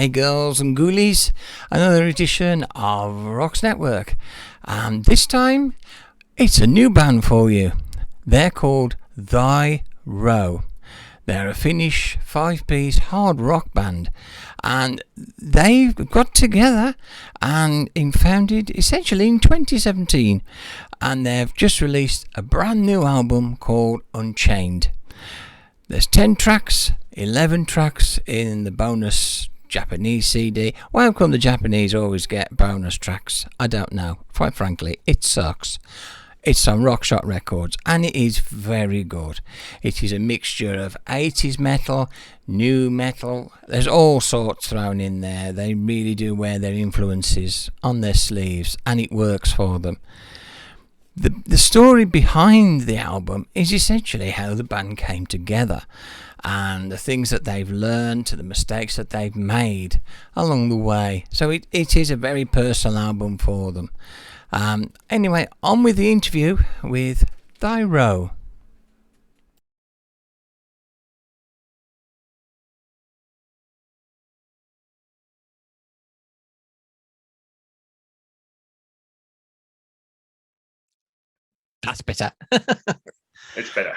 Hey girls and ghoulies, another edition of ROX Network, and this time it's a new band for you. They're called Thy Row. They're a Finnish 5-piece hard rock band, and they've got together and founded essentially in 2017, and they've just released a brand new album called Unchained. There's 10 tracks, 11 tracks in the bonus Japanese CD. Why come the Japanese always get bonus tracks? I don't know. Quite frankly, it sucks. It's on Rockshot Records, and it is very good. It is a mixture of 80s metal, new metal. There's all sorts thrown in there. They really do wear their influences on their sleeves, and it works for them. The story behind the album is essentially how the band came together and the things that they've learned, the mistakes that they've made along the way. So it is a very personal album for them. Anyway, on with the interview with Thy Row. That's better. It's better.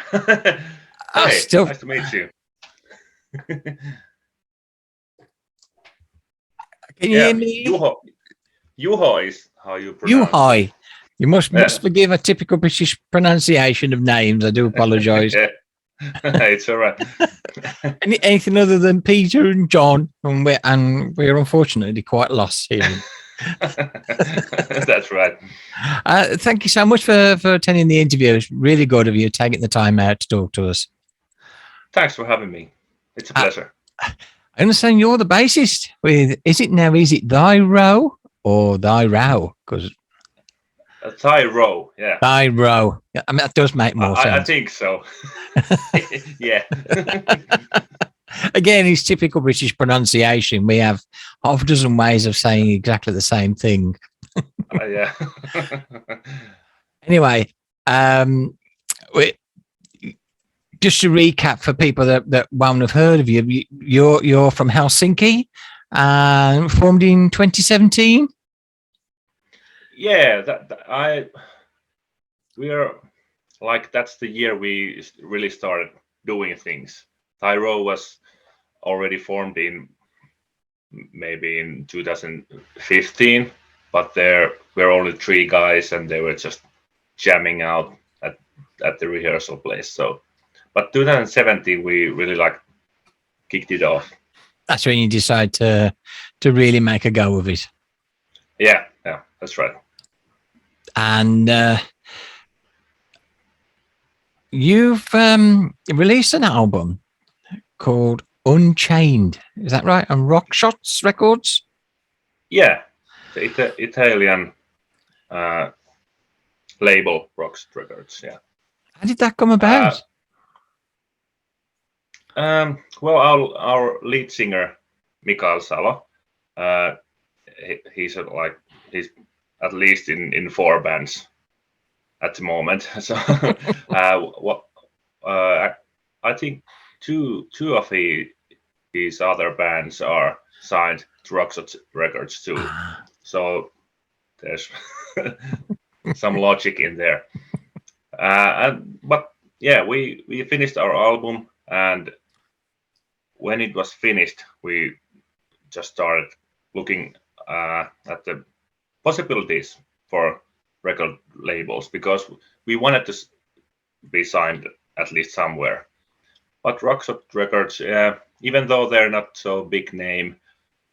Hey, nice to meet you. Can you hear me? Juho is how you pronounce Juho. You must forgive a typical British pronunciation of names. I do apologise. It's all right. Anything other than Peter and John, and we're unfortunately quite lost here. That's right. Thank you so much for attending the interview. It's really good of you taking the time out to talk to us. Thanks for having me. It's a pleasure. I understand you're the bassist. Is it Thy Row or Thy Row? Because Thy Row, yeah. Thy Row. I mean, that does make more sense. I think so. Yeah. Again, it's typical British pronunciation. We have half a dozen ways of saying exactly the same thing. Yeah. Anyway, just to recap for people that won't have heard of you, you're from Helsinki, formed in 2017. Yeah, that's the year we really started doing things. Thy Row was already formed maybe in 2015, but there were only 3 guys and they were just jamming out at the rehearsal place. So, but 2017 we really kicked it off. That's when you decide to really make a go of it. Yeah, that's right. And you've released an album called Unchained. Is that right? On Rockshots Records? Yeah, the Italian label ROX Records. Yeah. How did that come about? Well, our lead singer Mikael Salo, he's at least in 4 bands at the moment. So I think two of his other bands are signed to Rockshots Records too. So there's some logic in there. But yeah, we finished our album, and when it was finished, we just started looking at the possibilities for record labels, because we wanted to be signed at least somewhere. But Rockshot Records, even though they're not so big name,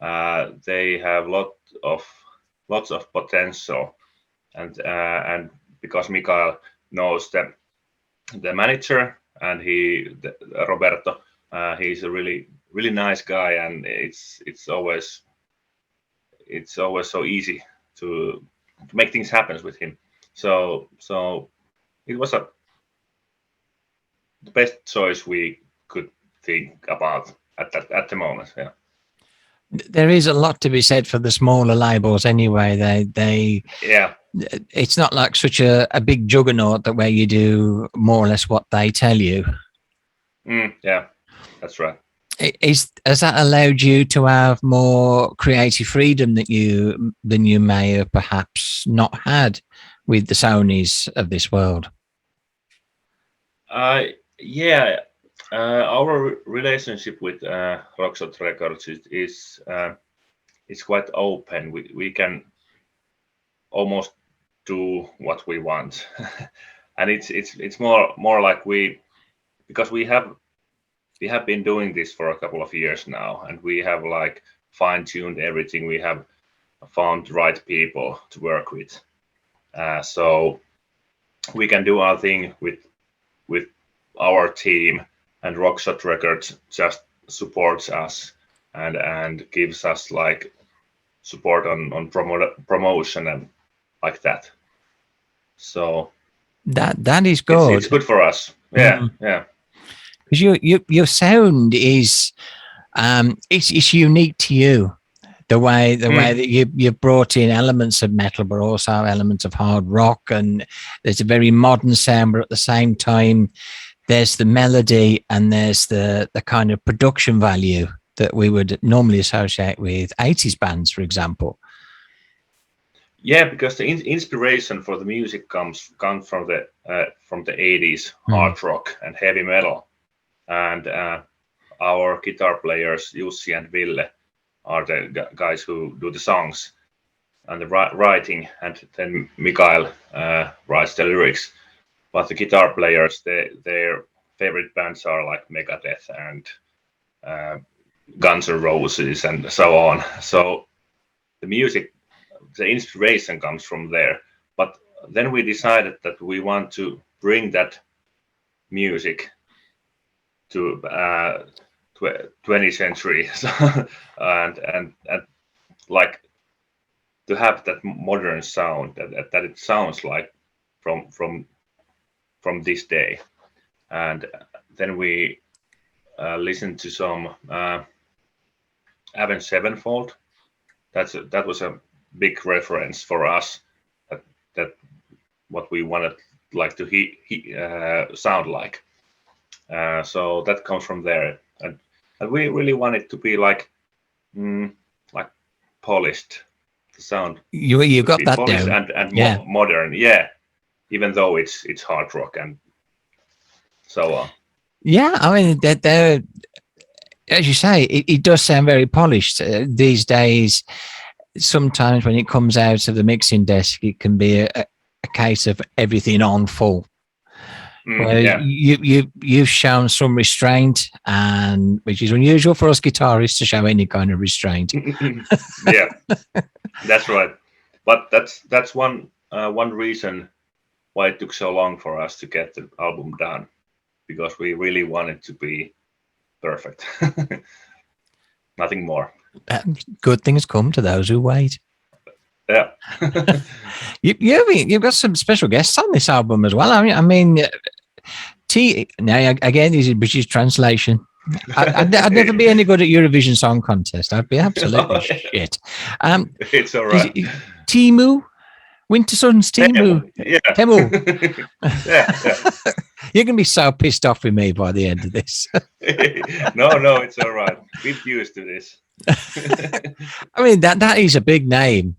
they have lots of potential, and because Mikael knows the manager, and Roberto, he's a really nice guy, and it's always so easy to make things happen with him. So it was the best choice we could think about at the moment. Yeah. There is a lot to be said for the smaller labels anyway. Yeah. It's not like such a big juggernaut where you do more or less what they tell you. Yeah, that's right. Has that allowed you to have more creative freedom than you may have perhaps not had with the Sonys of this world? Yeah, our relationship with Rockshot Records is quite open. We can almost do what we want, and it's more like because we have been doing this for a couple of years now, and we have like fine-tuned everything. We have found the right people to work with, so we can do our thing with our team, and Rockshot Records just supports us and gives us like support on promotion and like that. So that is good. It's good for us. Yeah, yeah. Because your sound is it's unique to you. The way that you've brought in elements of metal, but also elements of hard rock, and there's a very modern sound, but at the same time, there's the melody and there's the kind of production value that we would normally associate with 80s bands, for example. Yeah, because the inspiration for the music comes from the 80s hard rock and heavy metal, and our guitar players Jussi and Ville are the guys who do the songs and the writing, and then Mikael writes the lyrics. But the guitar players, their favorite bands are like Megadeth and Guns N' Roses and so on. So the music, the inspiration comes from there. But then we decided that we want to bring that music to 20th century, and like to have that modern sound that it sounds like from this day. And then we listened to some Avenged Sevenfold. That was a big reference for us. That what we wanted like to sound like. So that comes from there, and we really want it to be like polished. The sound you got that polished down, and modern. Yeah, even though it's hard rock and so on. Yeah, I mean they're as you say, it does sound very polished these days. Sometimes when it comes out of the mixing desk, it can be a case of everything on full. You've shown some restraint, and which is unusual for us guitarists to show any kind of restraint. Yeah, that's right. But that's one reason why it took so long for us to get the album done, because we really wanted to be perfect. Nothing more. Good things come to those who wait. Yeah. You've got some special guests on this album as well. I mean, now again, this is British translation. I'd never be any good at Eurovision Song Contest. I'd be absolutely shit. It's all right. Teemu, Winterson's Teemu. Yeah. Teemu. Yeah. You're going to be so pissed off with me by the end of this. No, it's all right. We're used to this. I mean, that is a big name.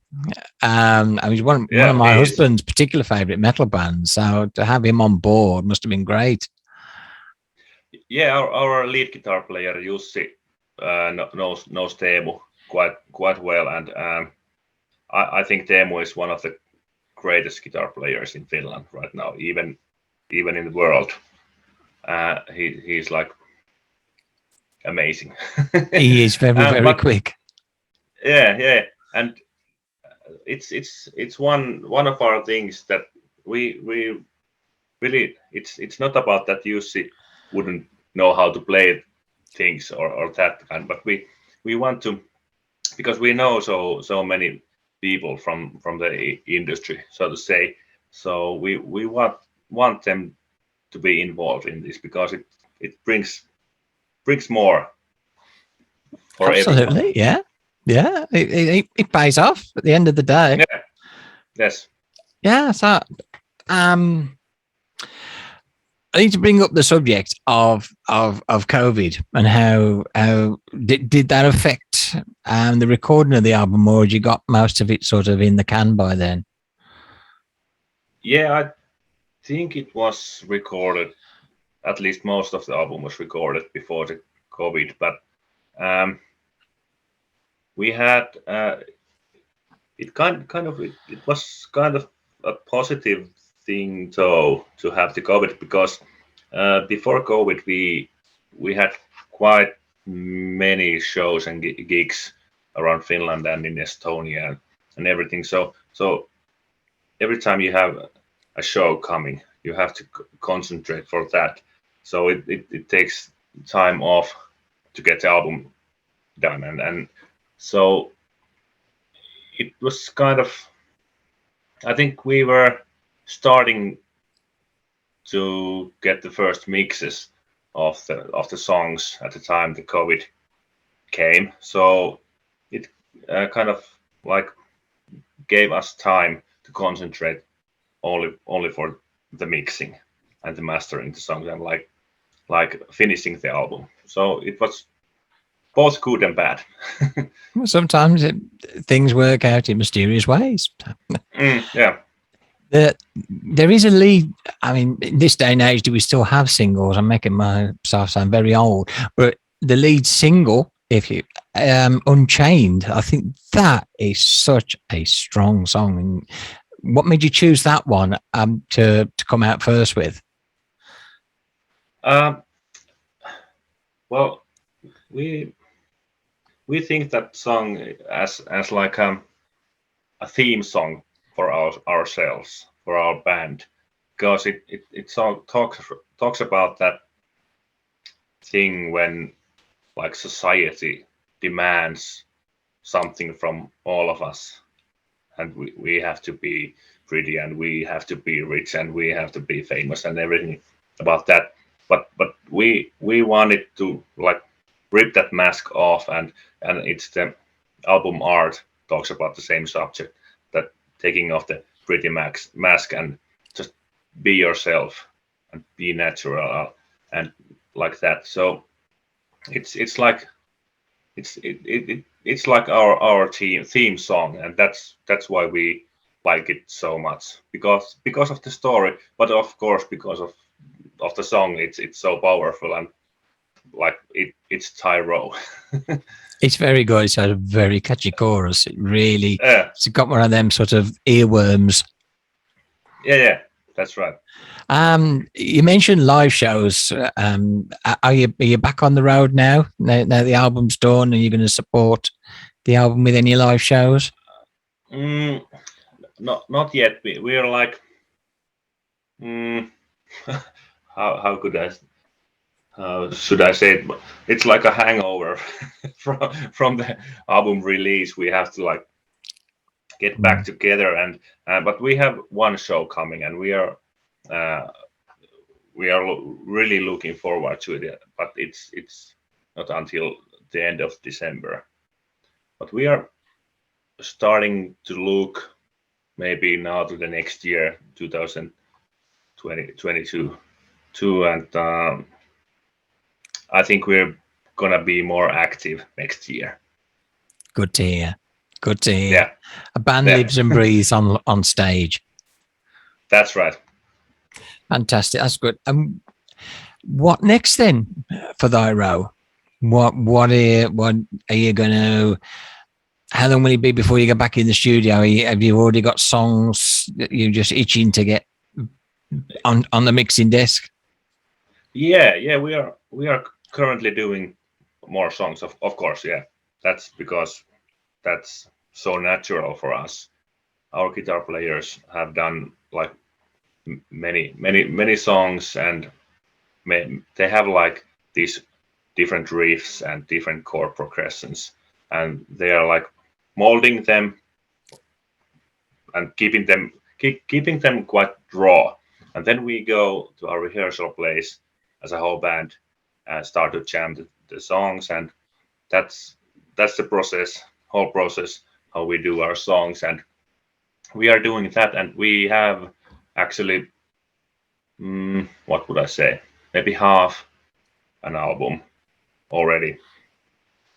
I mean, one of my husband's particular favorite metal bands. So to have him on board must have been great. Yeah, our lead guitar player Jussi knows Teemu quite well, and I think Teemu is one of the greatest guitar players in Finland right now, even in the world. He's like amazing. He is very quick. Yeah, and it's one of our things that we really it's not about that Jussi wouldn't know how to play things or that kind, but we want to, because we know so many people from the industry, so to say. So we want them to be involved in this, because it brings more for absolutely everyone. Yeah it pays off at the end of the day. Yes. So I need to bring up the subject of COVID and how did that affect the recording of the album, or had you got most of it sort of in the can by then? Yeah, I think it was recorded. At least most of the album was recorded before the COVID, but we had it was kind of a positive thing though to have the COVID, because before COVID we had quite many shows and gigs around Finland and in Estonia and everything. So every time you have a show coming, you have to concentrate for that. So it takes time off to get the album done, and so it was kind of, I think we were starting to get the first mixes of the songs at the time the COVID came. So it kind of like gave us time to concentrate only for the mixing and the mastering the songs, and like finishing the album. So it was both good and bad. Sometimes things work out in mysterious ways. Yeah. There is a lead. I mean, in this day and age, do we still have singles? I'm making myself sound very old, but the lead single, if you Unchained, I think that is such a strong song. And what made you choose that one to come out first with? Well, we think that song as like a theme song for ourselves, for our band, because it talks about that thing when like society demands something from all of us, and we have to be pretty, and we have to be rich, and we have to be famous and everything about that. But we wanted to like rip that mask off, and it's the album art talks about the same subject, that taking off the pretty mask and just be yourself and be natural and like that. So it's like it's like our theme song, and that's why we like it so much, because of the story, but of course because of the song. It's so powerful, and like it's Tyro. It's very good. It's a very catchy chorus. It really, Yeah, it's got one of them sort of earworms. yeah, that's right. You mentioned live shows. Are you back on the road now? Now the album's done, and you're going to support the album with any live shows? Not yet. We're like, how could I? Should I say it? It's like a hangover from the album release. We have to like get back together, and but we have one show coming, and we are really looking forward to it. But it's not until the end of December. But we are starting to look maybe now to the next year, 2022, and I think we're gonna be more active next year. Good to hear. Good to hear. Yeah. A band lives and breathes on stage. That's right. Fantastic. That's good. What next then for Thy Row? What are you going to? How long will it be before you get back in the studio? Have you already got songs that you're just itching to get on the mixing desk? Yeah. We are currently doing more songs. Of course, yeah. That's because that's so natural for us. Our guitar players have done like many songs, and they have like these different riffs and different chord progressions, and they are like molding them and keeping them quite raw. And then we go to our rehearsal place as a whole band and start to jam the songs, and that's the whole process how we do our songs. And we are doing that, and we have actually what would I say? Maybe half an album already.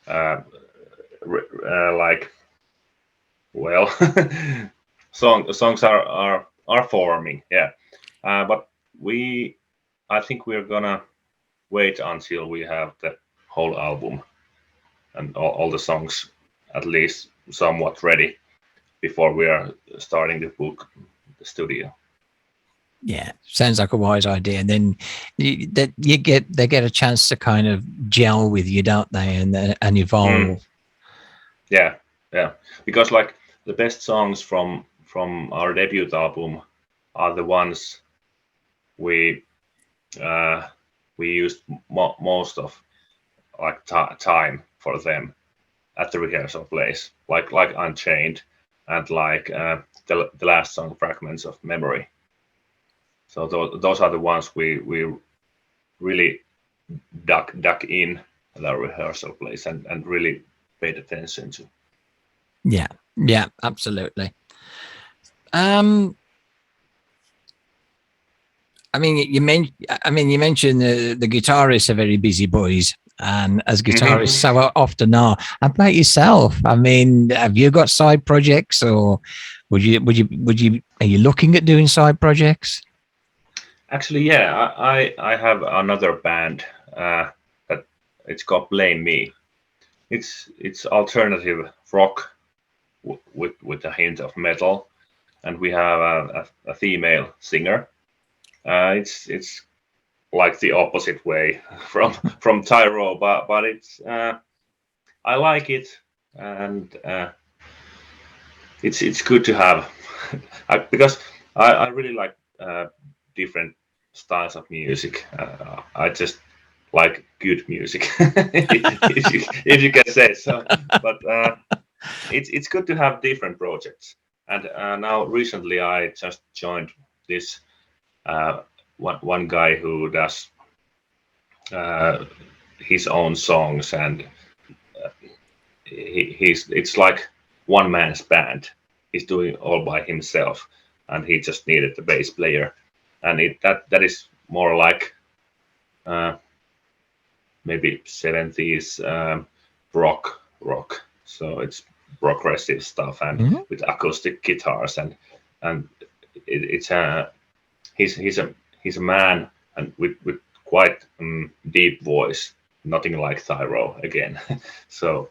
Like, well, songs are forming, yeah. But I think we're gonna wait until we have the whole album and all the songs at least somewhat ready before we are starting to book the studio. Yeah, sounds like a wise idea. And then they get a chance to kind of gel with you, don't they, and evolve. Yeah, because like the best songs from our debut album are the ones we used most of like time for them at the rehearsal place, like Unchained and like the last song, Fragments of Memory. So those are the ones we really dug in the rehearsal place and really paid attention to. Yeah, absolutely. I mean, you mentioned the guitarists are very busy boys, and as guitarists so often are. How about yourself? I mean, have you got side projects, or are you looking at doing side projects? Actually, yeah, I have another band that it's called Blame Me. It's alternative rock with a hint of metal, and we have a female singer. It's like the opposite way from Tyro, but it's I like it, and it's good to have because I really like different styles of music. I just like good music, if you can say so. But it's good to have different projects. And now recently I just joined this one guy who does his own songs, and it's like one man's band. He's doing all by himself, and he just needed the bass player, and that is more like maybe 70s rock. So it's progressive stuff and with acoustic guitars, and it's he's a man and with quite deep voice, nothing like Thyro again. So,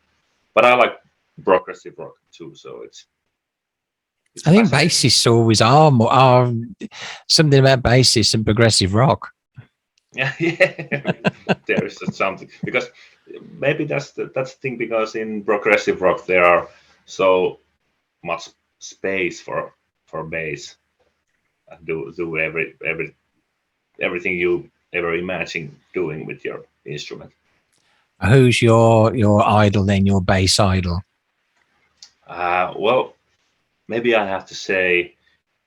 but I like progressive rock too. So it's I think bassists always are something about bassists and progressive rock. Yeah, there is something, because maybe that's the thing, because in progressive rock there are so much space for bass and do everything you ever imagine doing with your instrument. Who's your idol then? Your bass idol? Well, maybe I have to say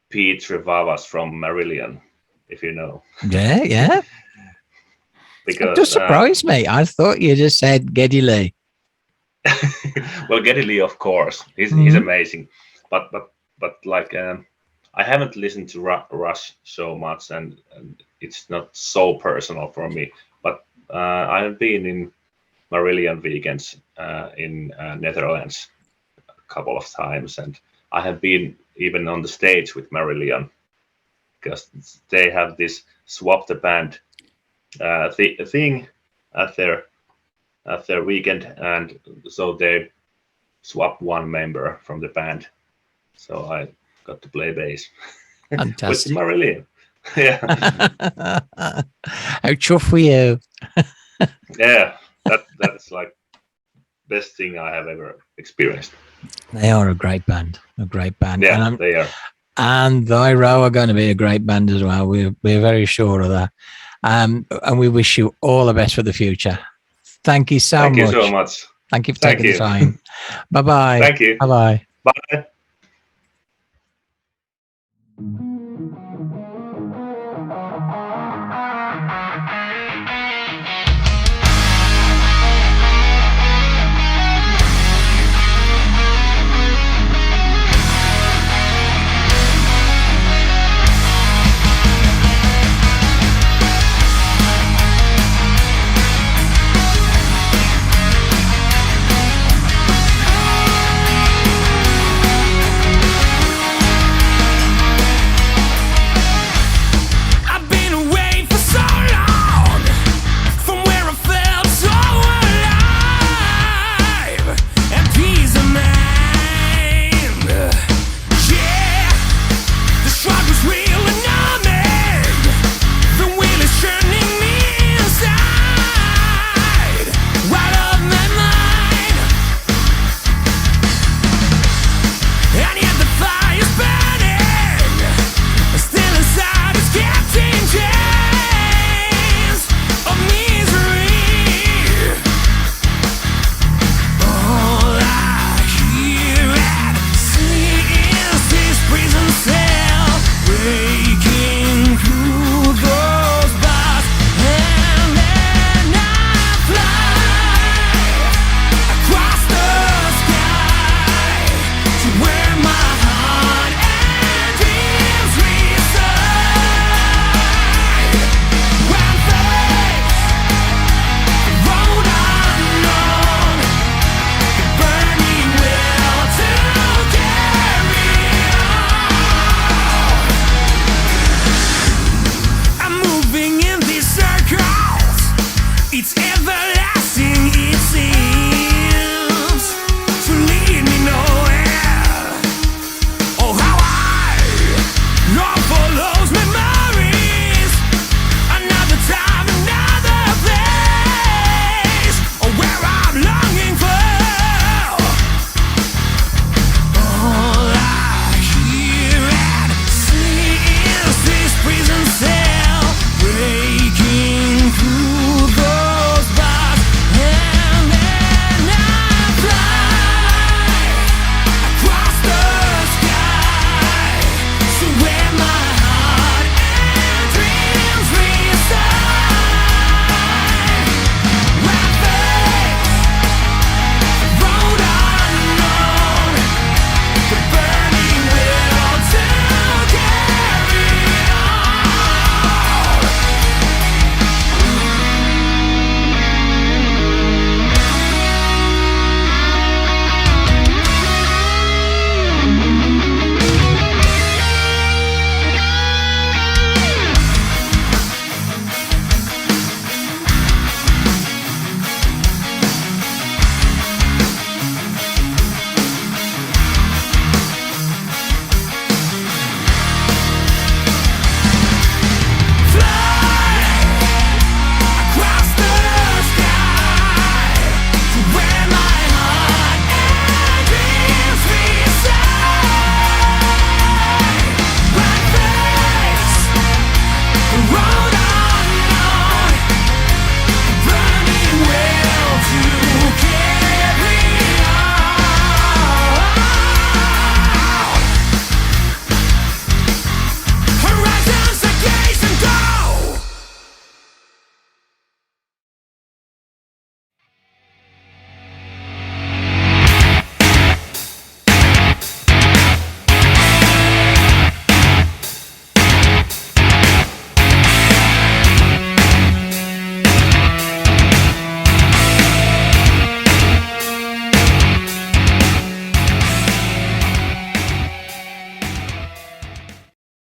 Pete Revavas from Marillion, if you know. Yeah. Because it just surprised me. I thought you just said Geddy Lee. Well, Geddy Lee, of course, he's amazing, but like I haven't listened to Rush so much, and it's not so personal for me. But I have been in Marillion weekends in Netherlands a couple of times, and I have been even on the stage with Marillion, because they have this swap the band thing at their weekend, and so they swap one member from the band. So I got to play bass with Marillion. Yeah. How chuffed were you? Yeah, that's like best thing I have ever experienced. They are a great band. Yeah, they are. And Thyro are going to be a great band as well. We're very sure of that. And we wish you all the best for the future. Thank you so much. Thank you so much. Thank you for taking the time. Bye-bye. Thank you. Bye-bye. Bye.